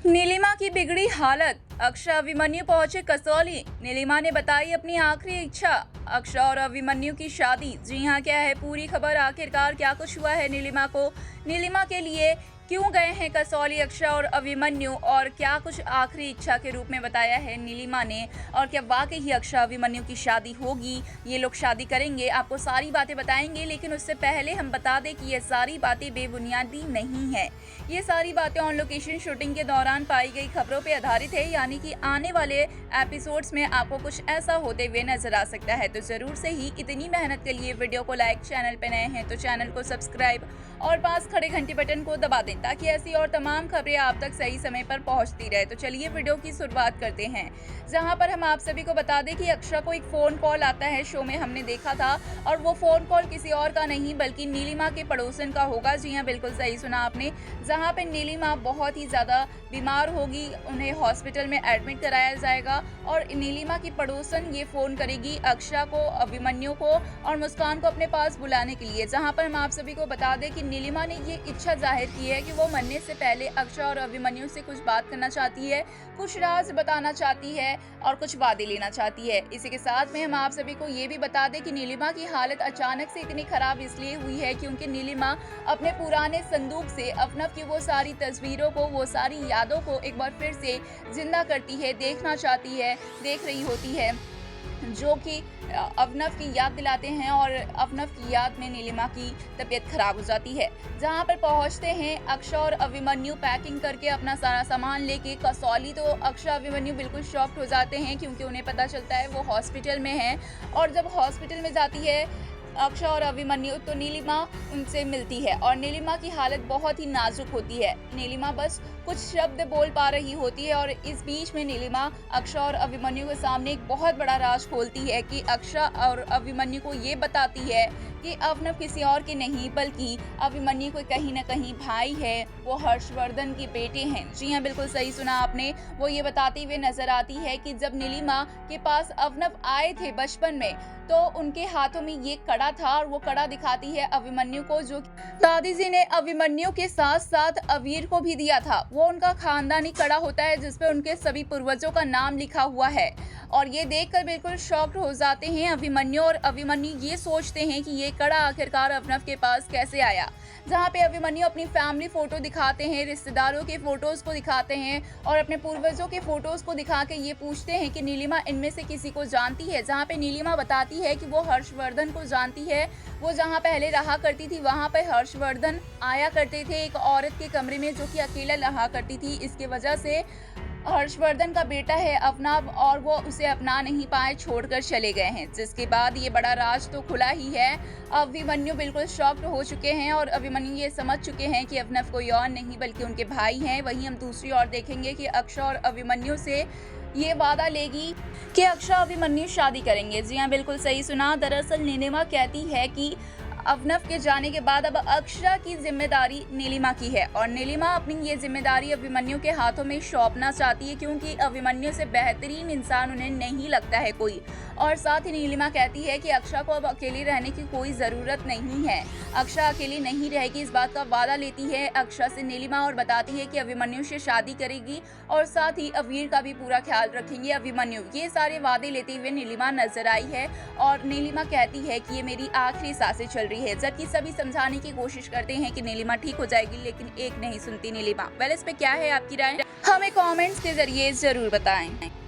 नीलिमा की बिगड़ी हालत, अक्षय अभिमन्यु पहुंचे कसौली। नीलिमा ने बताई अपनी आखिरी इच्छा, अक्षय और अभिमन्यु की शादी। जी हां, क्या है पूरी खबर, आखिरकार क्या कुछ हुआ है नीलिमा को, नीलिमा के लिए क्यों गए हैं कसौली अक्षय और अभिमन्यु, और क्या कुछ आखिरी इच्छा के रूप में बताया है नीलिमा ने, और क्या वाकई ही अक्षय अभिमन्यु की शादी होगी, ये लोग शादी करेंगे, आपको सारी बातें बताएंगे। लेकिन उससे पहले हम बता दें कि ये सारी बातें बेबुनियादी नहीं है। ये सारी बातें ऑन लोकेशन शूटिंग के दौरान पाई गई खबरों पर आधारित है, यानी कि आने वाले एपिसोड्स में आपको कुछ ऐसा होते हुए नजर आ सकता है। तो जरूर से ही इतनी मेहनत के लिए वीडियो को लाइक, चैनल पे नए हैं तो चैनल को सब्सक्राइब और पास खड़े घंटी बटन को दबा दें, ताकि ऐसी और तमाम खबरें आप तक सही समय पर पहुंचती रहे। तो चलिए वीडियो की शुरुआत करते हैं, जहां पर हम आप सभी को बता दें कि अक्षय को एक फोन कॉल आता है, शो में हमने देखा था, और वो फोन कॉल किसी और का नहीं बल्कि नीलिमा के पड़ोसन का होगा। जी हां, बिल्कुल सही सुना आपने, जहां पे नीलिमा बहुत ही ज्यादा बीमार होगी, उन्हें हॉस्पिटल में एडमिट कराया जाएगा, और नीलिमा की पड़ोसन ये फोन करेगी अक्षय को, अभिमन्यु को और मुस्कान को अपने पास बुलाने के लिए। जहां पर हम आप सभी को बता दें कि नीलिमा ने ये इच्छा जाहिर की है कि वो मरने से पहले अक्षय और अभिमन्यु से कुछ बात करना चाहती है, कुछ राज बताना चाहती है और कुछ वादे लेना चाहती है। इसी के साथ में हम आप सभी को ये भी बता दें कि नीलिमा की हालत अचानक से इतनी खराब इसलिए हुई है क्योंकि नीलिमा अपने पुराने संदूक से अवनव की वो सारी तस्वीरों को, वो सारी यादों को एक बार फिर से जिंदा करती है, देखना चाहती है, देख रही होती है, जो कि अवनव की याद दिलाते हैं, और अवनव की याद में नीलिमा की तबीयत खराब हो जाती है। जहां पर पहुंचते हैं अक्षय और अभिमन्यु पैकिंग करके अपना सारा सामान लेके कसौली, तो अक्षय अभिमन्यु बिल्कुल शॉक्ड हो जाते हैं क्योंकि उन्हें पता चलता है वो हॉस्पिटल में हैं, और जब हॉस्पिटल में जाती है अक्षय और अभिमन्यु तो नीलिमा उनसे मिलती है, और नीलिमा की हालत बहुत ही नाजुक होती है। नीलिमा बस कुछ शब्द बोल पा रही होती है, और इस बीच में नीलिमा अक्षय और अभिमन्यु के सामने एक बहुत बड़ा राज खोलती है कि अक्षय और अभिमन्यु को ये बताती है कि अवनव किसी और के नहीं बल्कि अभिमन्यु को कहीं न कहीं भाई है, वो हर्षवर्धन के बेटे हैं। जी हाँ, बिल्कुल सही सुना आपने, वो ये बताते हुए नजर आती है कि जब नीलिमा के पास अवनव आए थे बचपन में, तो उनके हाथों में ये कड़ा था, और वो कड़ा दिखाती है अभिमन्यु को, जो दादी जी ने अभिमन्यु के साथ साथ अवीर को भी दिया था। वो उनका खानदानी कड़ा होता है जिसपे उनके सभी पूर्वजों का नाम लिखा हुआ है, और ये देखकर बिल्कुल शॉक्ड हो जाते हैं अभिमन्यु, और अभिमन्यु ये सोचते हैं कि ये कड़ा आखिरकार अवनव के पास कैसे आया। जहाँ पे अभिमन्यु अपनी फैमिली फोटो दिखाते हैं, रिश्तेदारों के फोटोज को दिखाते हैं, और अपने पूर्वजों के फोटोज को दिखा के ये पूछते हैं कि नीलिमा इनमें से किसी को जानती है। जहाँ पे नीलिमा बताती है कि वो हर्षवर्धन को जानती है, वो जहाँ पहले रहा करती थी वहाँ पे हर्षवर्धन आया करते थे एक औरत के कमरे में, जो कि अकेला रहा करती थी। इसके वजह से हर्षवर्धन का बेटा है अवनव, और वो उसे अपना नहीं पाए, छोड़कर चले गए हैं, जिसके बाद ये बड़ा राज तो खुला ही है। अभिमन्यु बिल्कुल शॉक्ड हो चुके हैं, और अभिमन्यु ये समझ चुके हैं कि अवनव कोई और नहीं बल्कि उनके भाई हैं। वहीं हम दूसरी ओर देखेंगे कि अक्षय और अभिमन्यु से ये वादा लेगी कि अक्षय अभिमन्यु शादी करेंगे। जी हाँ, बिल्कुल सही सुना, दरअसल नीलिमा कहती है कि अवनव के जाने के बाद अब अक्षय की जिम्मेदारी नीलिमा की है, और नीलिमा अपनी ये जिम्मेदारी अभिमन्यु के हाथों में सौंपना चाहती है, क्योंकि अभिमन्यु से बेहतरीन इंसान उन्हें नहीं लगता है कोई। और साथ ही नीलिमा कहती है कि अक्षय को अब अकेले रहने की कोई ज़रूरत नहीं है, अक्षय अकेली नहीं रहेगी, इस बात का वादा लेती है अक्षय से नीलिमा, और बताती है कि अभिमन्यु से शादी करेगी, और साथ ही अवीर का भी पूरा ख्याल रखेंगे अभिमन्यु। ये सारे वादे लेते हुए नीलिमा नजर आई है, और नीलिमा कहती है कि ये मेरी आखिरी सांसें चल रही है, जबकि सभी समझाने की कोशिश करते हैं कि नीलिमा ठीक हो जाएगी, लेकिन एक नहीं सुनती नीलिमा। वेल, इस पे क्या है आपकी राय, हमें कमेंट्स के जरिए जरूर बताएं।